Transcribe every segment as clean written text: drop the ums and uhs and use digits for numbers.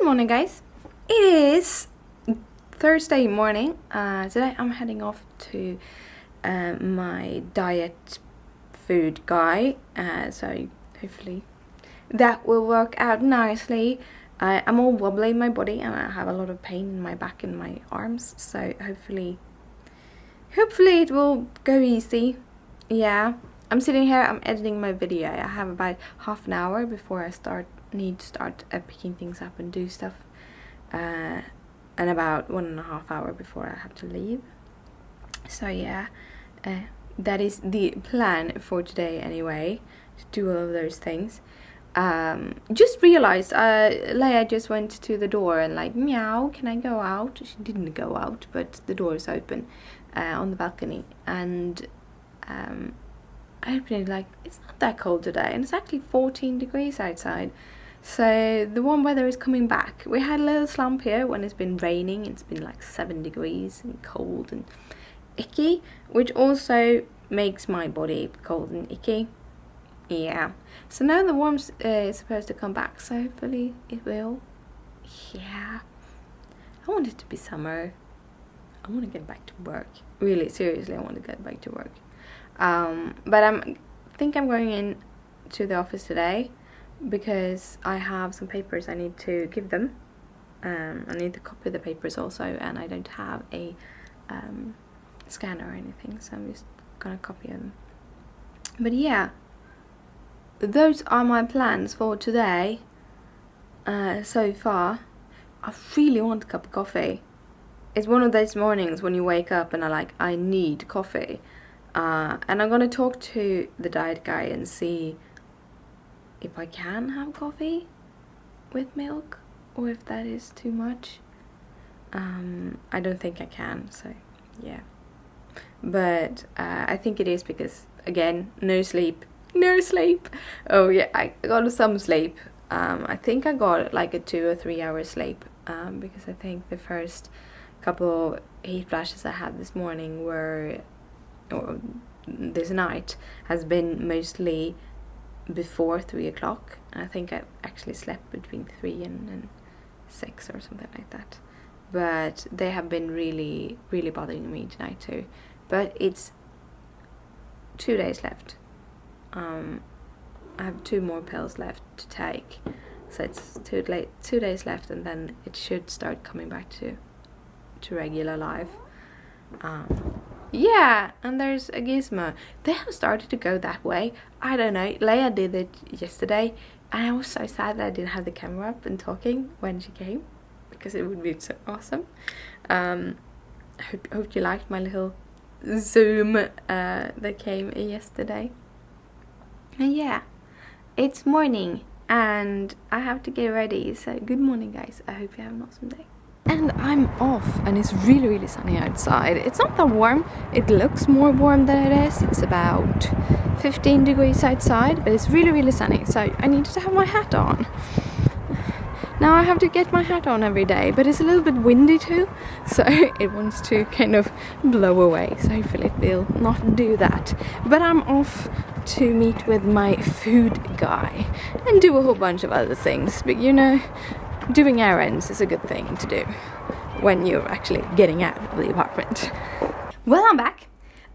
morning, guys. It is Thursday morning. Today I'm heading off to my diet food guy, so hopefully that will work out nicely. I'm all wobbly in my body and I have a lot of pain in my back and my arms, so hopefully it will go easy. Yeah, I'm sitting here, I'm editing my video. I have about half an hour before I need to start picking things up and do stuff, and about 1.5 hours before I have to leave. So yeah, that is the plan for today anyway, to do all of those things. Just realized Leia just went to the door and like, meow, can I go out? She didn't go out, but the door is open on the balcony, and I opened it like, it's not that cold today, and it's actually 14 degrees outside. So the warm weather is coming back. We had a little slump here when it's been raining. It's been like 7 degrees and cold and icky, which also makes my body cold and icky. Yeah. So now the warmth is supposed to come back, so hopefully it will. Yeah. I want it to be summer. I want to get back to work. Really, seriously, I want to get back to work. But I think I'm going in to the office today because I have some papers I need to give them. I need to copy the papers also, and I don't have a scanner or anything, so I'm just gonna copy them. But yeah, those are my plans for today so far. I really want a cup of coffee. It's one of those mornings when you wake up and I need coffee. And I'm gonna talk to the diet guy and see if I can have coffee with milk or if that is too much. I don't think I can, so yeah. But I think it is because, again, no sleep. Oh yeah, I got some sleep. I think I got like a 2 or 3 hour sleep, because I think the first couple of heat flashes I had this morning or this night has been mostly before 3 o'clock. I think I actually slept between 3 and 6 or something like that. But they have been really, really bothering me tonight too. But it's 2 days left. I have 2 more pills left to take, so it's 2 days left, and then it should start coming back to regular life. Yeah, and there's a gizmo. They have started to go that way. I don't know. Leia did it yesterday, and I was so sad that I didn't have the camera up and talking when she came, because it would be so awesome. I hope you liked my little Zoom that came yesterday. And yeah, it's morning, and I have to get ready. So good morning, guys. I hope you have an awesome day. And I'm off, and it's really, really sunny outside. It's not that warm. It looks more warm than it is. It's about 15 degrees outside, but it's really, really sunny. So I needed to have my hat on. Now I have to get my hat on every day, but it's a little bit windy too, so it wants to kind of blow away. So hopefully it will not do that. But I'm off to meet with my food guy and do a whole bunch of other things. But you know, doing errands is a good thing to do when you're actually getting out of the apartment. Well, I'm back,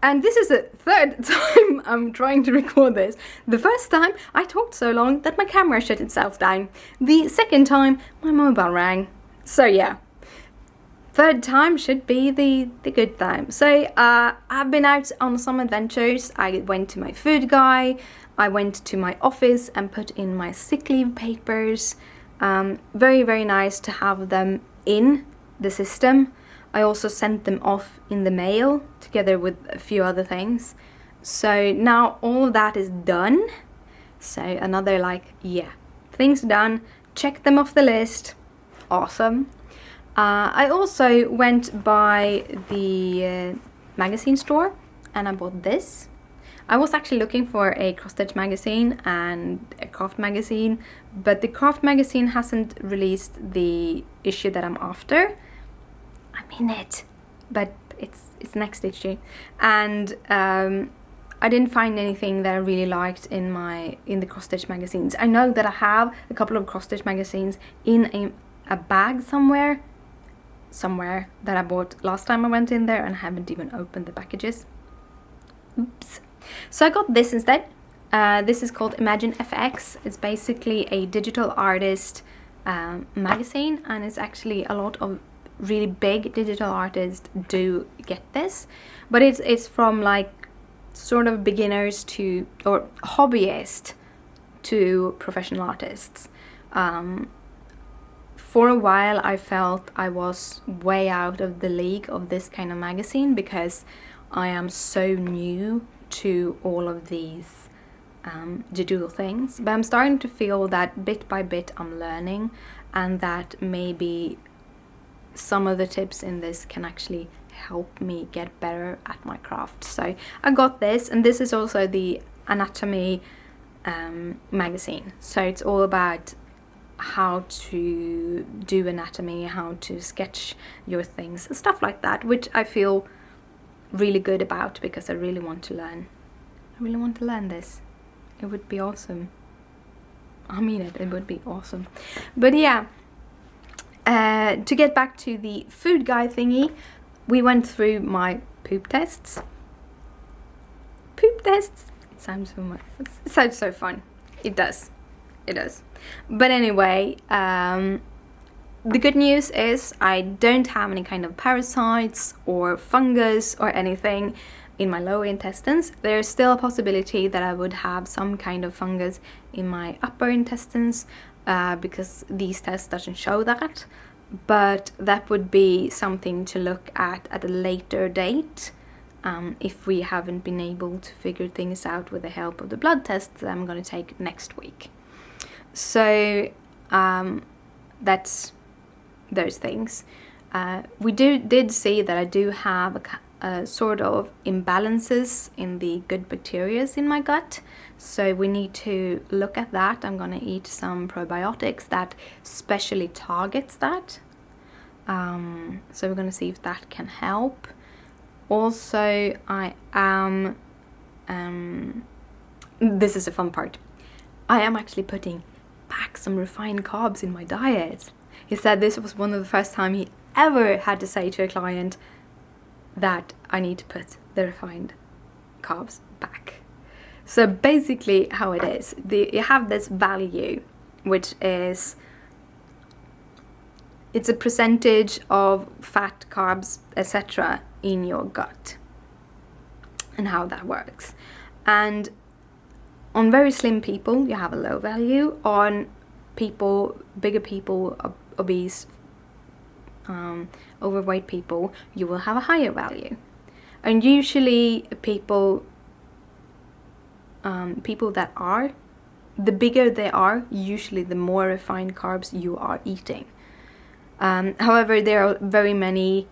and this is the 3rd time I'm trying to record this. The first time I talked so long that my camera shut itself down. The 2nd time my mobile rang. So yeah, 3rd time should be the good time. So I've been out on some adventures. I went to my food guy, I went to my office and put in my sick leave papers. Very, very nice to have them in the system. I also sent them off in the mail together with a few other things. So now all of that is done. So another things done. Check them off the list. Awesome. I also went by the magazine store and I bought this. I was actually looking for a cross-stitch magazine and a craft magazine, but the craft magazine hasn't released the issue that I'm after. I'm in it, but it's next issue, and I didn't find anything that I really liked in the cross-stitch magazines. I know that I have a couple of cross-stitch magazines in a bag somewhere that I bought last time I went in there, and I haven't even opened the packages. Oops. So I got this instead. This is called Imagine FX. It's basically a digital artist magazine, and it's actually a lot of really big digital artists do get this, but it's from like sort of beginners to, or hobbyist to professional artists. For a while I felt I was way out of the league of this kind of magazine because I am so new to all of these digital things, but I'm starting to feel that bit by bit I'm learning, and that maybe some of the tips in this can actually help me get better at my craft. So I got this, and this is also the anatomy magazine. So it's all about how to do anatomy, how to sketch your things, stuff like that, which I feel really good about because I really want to learn. I really want to learn this. It would be awesome. I mean it would be awesome. But yeah, to get back to the food guy thingy, we went through my poop tests. Poop tests? It sounds so fun. It does. But anyway, the good news is I don't have any kind of parasites or fungus or anything in my lower intestines. There's still a possibility that I would have some kind of fungus in my upper intestines because these tests doesn't show that, but that would be something to look at a later date if we haven't been able to figure things out with the help of the blood tests that I'm going to take next week. So that's those things. We did see that I do have a sort of imbalances in the good bacteria in my gut, so we need to look at that. I'm gonna eat some probiotics that specially targets that, so we're gonna see if that can help. Also, I am this is a fun part, I am actually putting back some refined carbs in my diet. He said this was one of the first time he ever had to say to a client that I need to put the refined carbs back. So basically how it is, you have this value, which is, it's a percentage of fat, carbs, etc. in your gut, and how that works. And on very slim people, you have a low value. On people, bigger people, obese, overweight people, you will have a higher value. And usually people that are, the bigger they are, usually the more refined carbs you are eating. However, there are very many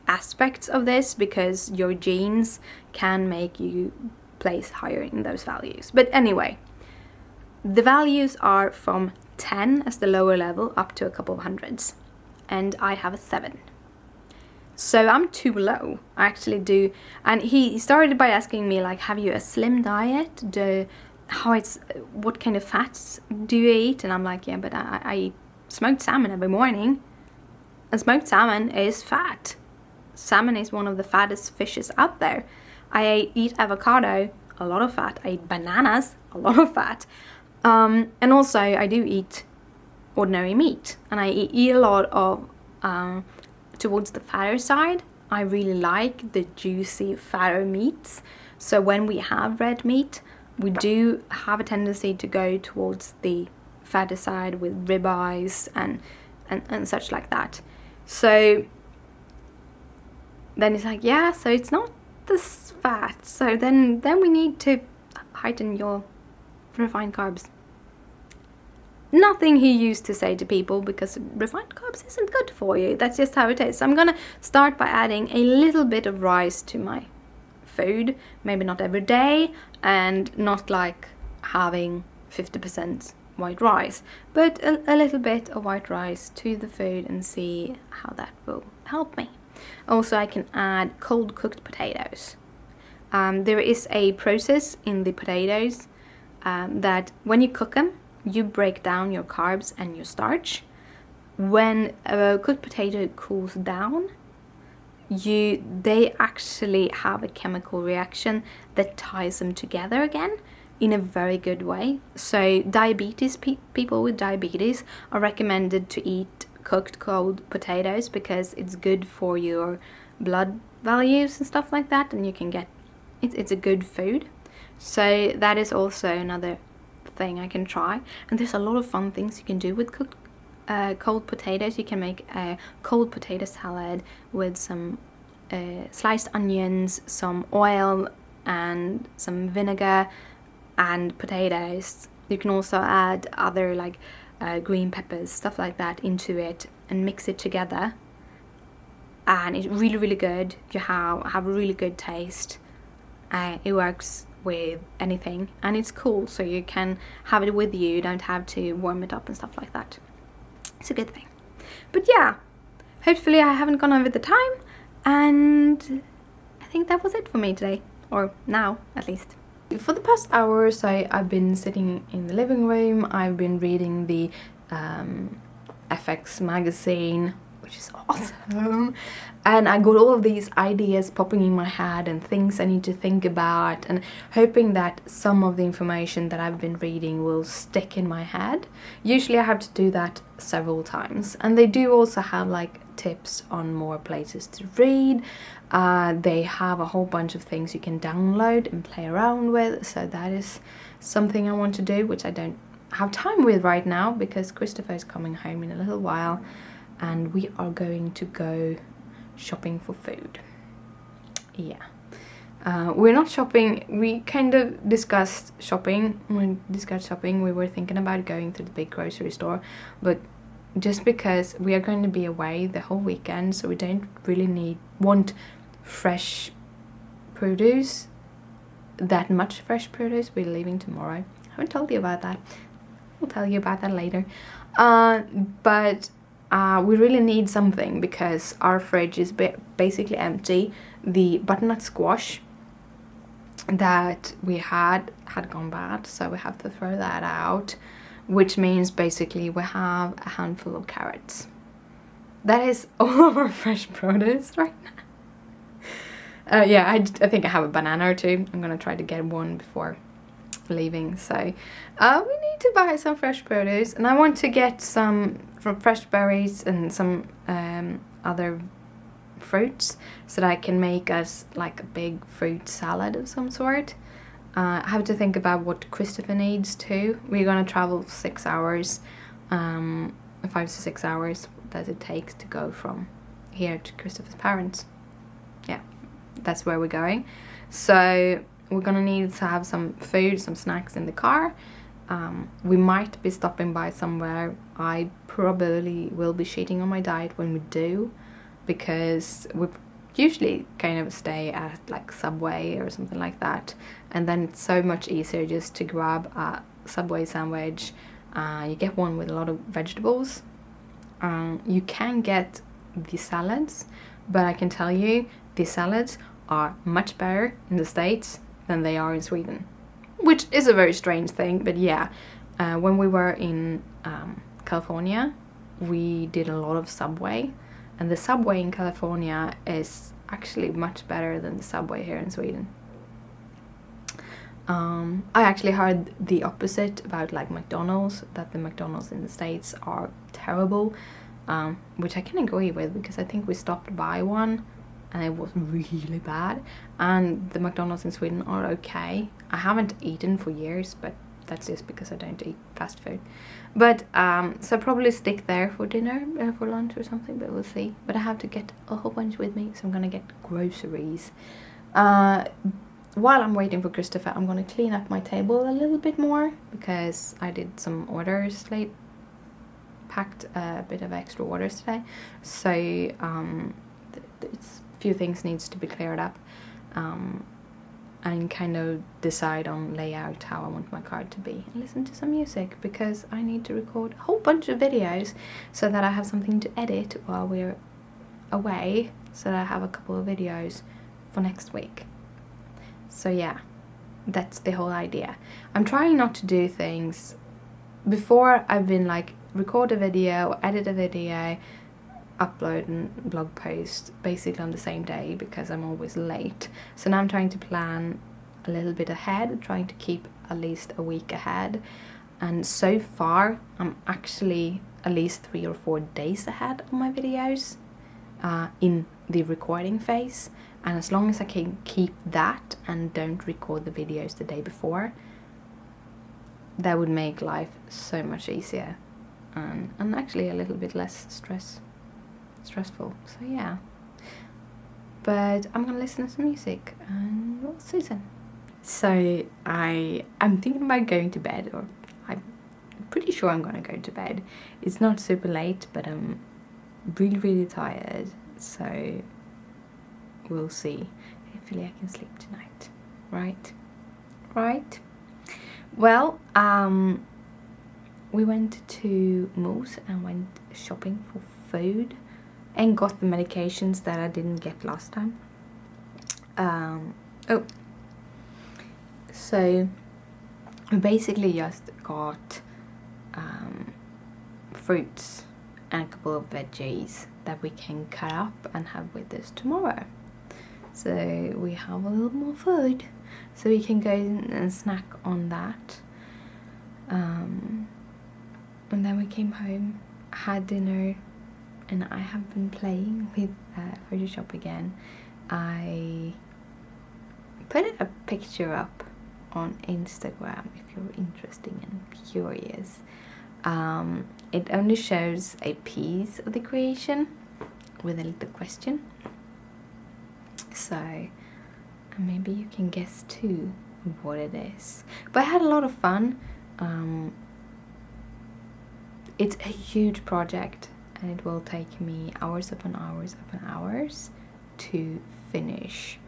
aspects of this, because your genes can make you place higher in those values. But anyway, the values are from 10 as the lower level up to a couple of hundreds, and I have a 7. So I'm too low. I actually do. And he started by asking me, like, have you a slim diet? What kind of fats do you eat? And I'm like, yeah, but I eat smoked salmon every morning. And smoked salmon is fat. Salmon is one of the fattest fishes out there. I eat avocado, a lot of fat. I eat bananas, a lot of fat. And also I do eat ordinary meat. And I eat a lot of towards the fatter side. I really like the juicy fatter meats. So when we have red meat, we do have a tendency to go towards the fatter side with ribeyes and such like that. So then it's like, yeah, so it's not this fat. So then we need to heighten your refined carbs. Nothing he used to say to people, because refined carbs isn't good for you. That's just how it is. So I'm gonna start by adding a little bit of rice to my food. Maybe not every day, and not like having 50% white rice, but a little bit of white rice to the food and see how that will help me. Also, I can add cold cooked potatoes. There is a process in the potatoes that when you cook them, you break down your carbs and your starch. when a cooked potato cools down, they actually have a chemical reaction that ties them together again in a very good way. So people with diabetes are recommended to eat cooked cold potatoes because it's good for your blood values and stuff like that, and you can get it's a good food. So that is also another thing I can try. And there's a lot of fun things you can do with cooked cold potatoes. You can make a cold potato salad with some sliced onions, some oil and some vinegar and potatoes. You can also add other like green peppers, stuff like that into it and mix it together, and it's really, really good. You have a really good taste. It works with anything, and it's cool, so you can have it with you. You don't have to warm it up and stuff like that. It's a good thing. But yeah, hopefully I haven't gone over the time, and I think that was it for me today, or now at least. For the past hour or so, I've been sitting in the living room. I've been reading the FX magazine, which is awesome, and I got all of these ideas popping in my head and things I need to think about, and hoping that some of the information that I've been reading will stick in my head. Usually I have to do that several times, and they do also have like tips on more places to read. They have a whole bunch of things you can download and play around with, so that is something I want to do, which I don't have time with right now because Christopher is coming home in a little while and we are going to go shopping for food. Yeah. We're not shopping. We kind of discussed shopping. We were thinking about going to the big grocery store, but just because we are going to be away the whole weekend, so we don't really want fresh produce, that much fresh produce. We're leaving tomorrow. I haven't told you about that. I'll tell you about that later. But we really need something because our fridge is basically empty. The butternut squash that we had gone bad, so we have to throw that out, which means basically we have a handful of carrots. That is all of our fresh produce right now. Yeah, I think I have a banana or two. I'm gonna try to get one before leaving. So we need to buy some fresh produce, and I want to get some from fresh berries and some other fruits so that I can make us like a big fruit salad of some sort. I have to think about what Christopher needs too. We're gonna travel 6 hours, 5 to 6 hours that it takes to go from here to Christopher's parents. Yeah, that's where we're going. So we're gonna need to have some food, some snacks in the car. We might be stopping by somewhere. I probably will be cheating on my diet when we do, because we usually kind of stay at like Subway or something like that, and then it's so much easier just to grab a Subway sandwich. You get one with a lot of vegetables. You can get the salads, but I can tell you the salads are much better in the States than they are in Sweden, which is a very strange thing. But yeah, when we were in California, we did a lot of Subway, and the Subway in California is actually much better than the Subway here in Sweden. I actually heard the opposite about like McDonald's, that the McDonald's in the States are terrible, which I can agree with, because I think we stopped by one and it was really bad, and the McDonald's in Sweden are okay. I haven't eaten for years, but that's just because I don't eat fast food. But so probably stick there for dinner, for lunch or something, but we'll see. But I have to get a whole bunch with me, so I'm gonna get groceries. While I'm waiting for Christopher, I'm gonna clean up my table a little bit more, because I did some orders late, packed a bit of extra orders today, so it's few things needs to be cleared up, and kind of decide on layout, how I want my card to be, and listen to some music, because I need to record a whole bunch of videos so that I have something to edit while we're away, so that I have a couple of videos for next week. So yeah, that's the whole idea. I'm trying not to do things. Before, I've been like, record a video, edit a video, upload and blog post basically on the same day because I'm always late. So now I'm trying to plan a little bit ahead, trying to keep at least a week ahead. And so far, I'm actually at least 3 or 4 days ahead of my videos in the recording phase. And as long as I can keep that and don't record the videos the day before, that would make life so much easier and actually a little bit less stressful. So yeah. But I'm gonna listen to some music and we'll see then. So I'm thinking about going to bed, or I'm pretty sure I'm gonna go to bed. It's not super late, but I'm really tired, so we'll see. Hopefully I can sleep tonight. Right? Well, we went to Moose and went shopping for food and got the medications that I didn't get last time. So we basically just got fruits and a couple of veggies that we can cut up and have with us tomorrow. So we have a little more food, so we can go and snack on that. And then we came home, had dinner, and I have been playing with Photoshop again. I put a picture up on Instagram if you're interested and curious. It only shows a piece of the creation with a little question, so maybe you can guess too what it is. But I had a lot of fun. It's a huge project and it will take me hours upon hours to finish.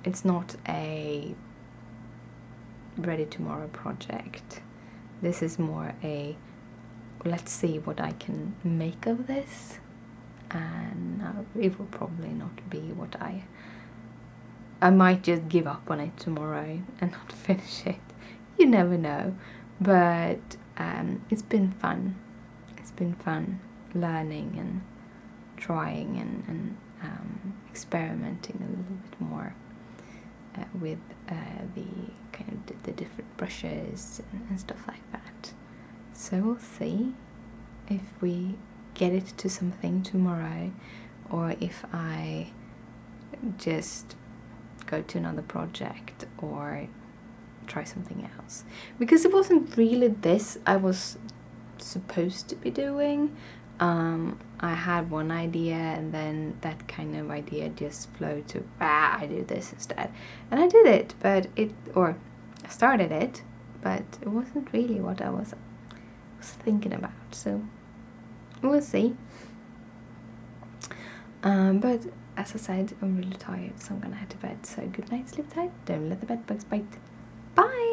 It's not a ready tomorrow project. This is more a let's see what I can make of this, and it will probably not be what I might just give up on it tomorrow and not finish it. You never know. But it's been fun. It's been fun learning and trying and experimenting a little bit more with the kind of the different brushes and stuff like that. So we'll see if we get it to something tomorrow, or if I just go to another project or try something else, because it wasn't really this I was supposed to be doing. I had one idea and then that kind of idea just flowed to I do this instead, and I did it, I started it, but it wasn't really what I was thinking about, so we'll see. But as I said, I'm really tired, so I'm gonna head to bed. So good night, sleep tight, don't let the bed bugs bite. Bye!